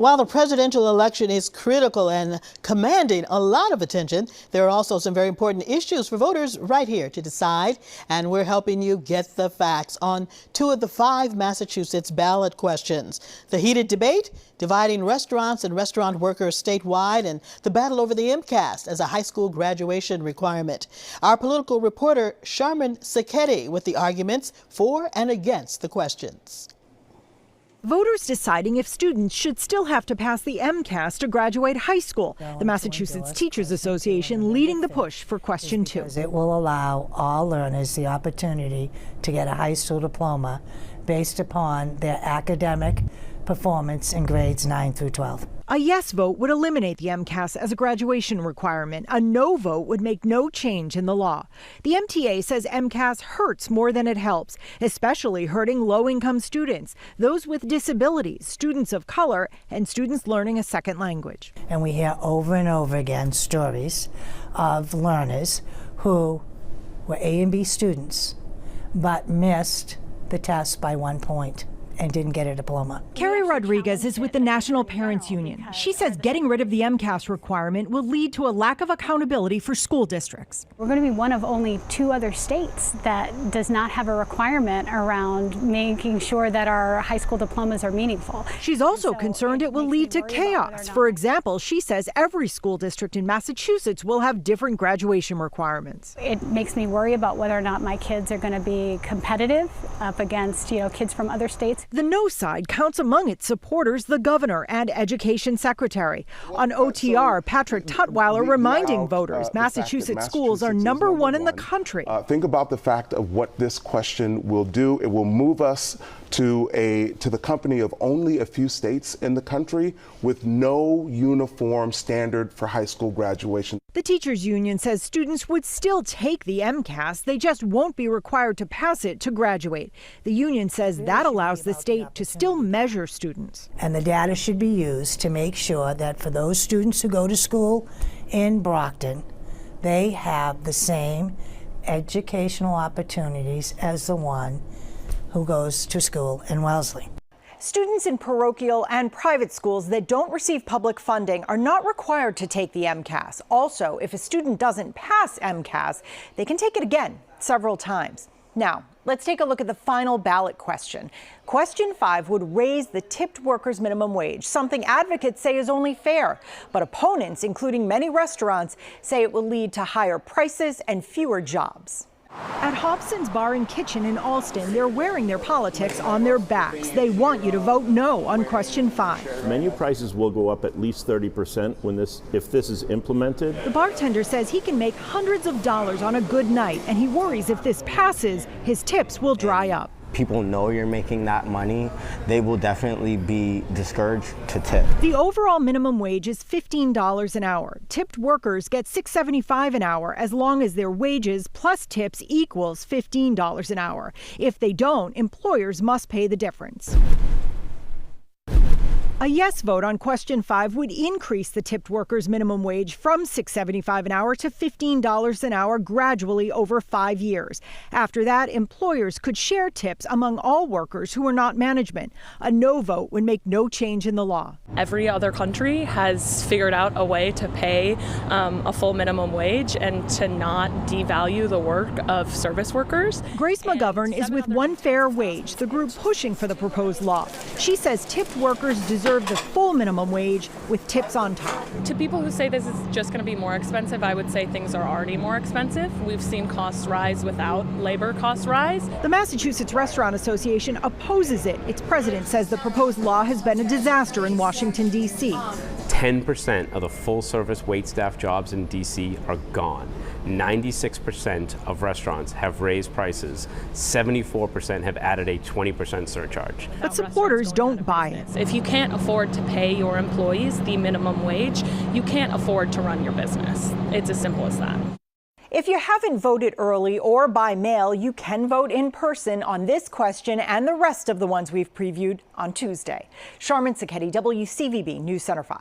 While the presidential election is critical and commanding a lot of attention, there are also some very important issues for voters right here to decide. And we're helping you get the facts on 2 of the 5 Massachusetts ballot questions. The heated debate dividing restaurants and restaurant workers statewide, and the battle over the MCAS as a high school graduation requirement. Our political reporter Sharmin Sacchetti with the arguments for and against the questions. Voters deciding if students should still have to pass the MCAS to graduate high school. The Massachusetts Teachers Association leading the push for question 2. It will allow all learners the opportunity to get a high school diploma based upon their academic performance in grades 9 through 12. A yes vote would eliminate the MCAS as a graduation requirement. A no vote would make no change in the law. The MTA says MCAS hurts more than it helps, especially hurting low-income students, those with disabilities, students of color, and students learning a second language. And we hear over and over again stories of learners who were A and B students but missed the test by 1 point and didn't get a diploma. Carrie Rodriguez is with the National Parents Union. She says getting rid of the MCAS requirement will lead to a lack of accountability for school districts. We're going to be one of only 2 other states that does not have a requirement around making sure that our high school diplomas are meaningful. She's also concerned it will lead to chaos. For example, she says every school district in Massachusetts will have different graduation requirements. It makes me worry about whether or not my kids are going to be competitive up against, kids from other states. The no side counts among its supporters the governor and education secretary. On OTR, Patrick Tutwiler reminding voters Massachusetts schools are number 1 in the country. Think about the fact of what this question will do. It will move us to the company of only a few states in the country with no uniform standard for high school graduation. The teachers union says students would still take the MCAS. They just won't be required to pass it to graduate. The union says that allows the state to still measure students. And the data should be used to make sure that for those students who go to school in Brockton, they have the same educational opportunities as the one who goes to school in Wellesley. Students in parochial and private schools that don't receive public funding are not required to take the MCAS. Also, if a student doesn't pass MCAS, they can take it again several times. Now, let's take a look at the final ballot question. Question 5 would raise the tipped workers' minimum wage, something advocates say is only fair. But opponents, including many restaurants, say it will lead to higher prices and fewer jobs. At Hobson's Bar and Kitchen in Alston, they're wearing their politics on their backs. They want you to vote no on question 5. Menu prices will go up at least 30% if this is implemented. The bartender says he can make hundreds of dollars on a good night, and he worries if this passes, his tips will dry up. People know you're making that money, they will definitely be discouraged to tip. The overall minimum wage is $15 an hour. Tipped workers get $6.75 an hour as long as their wages plus tips equals $15 an hour. If they don't, employers must pay the difference. A yes vote on question 5 would increase the tipped workers' minimum wage from $6.75 an hour to $15 an hour gradually over 5 years. After that, employers could share tips among all workers who are not management. A no vote would make no change in the law. Every other country has figured out a way to pay a full minimum wage and to not devalue the work of service workers. Grace McGovern is with One Fair Wage, the group pushing for the proposed law. She says tipped workers deserve the full minimum wage with tips on top. To people who say this is just going to be more expensive, I would say things are already more expensive. We've seen costs rise without labor costs rise. The Massachusetts Restaurant Association opposes it. Its president says the proposed law has been a disaster in Washington, D.C. 10% of the full-service waitstaff jobs in D.C. are gone. 96% of restaurants have raised prices. 74% have added a 20% surcharge. But supporters don't buy it. If you can't afford to pay your employees the minimum wage, you can't afford to run your business. It's as simple as that. If you haven't voted early or by mail, you can vote in person on this question and the rest of the ones we've previewed on Tuesday. Sharmin Sacchetti, WCVB News Center 5.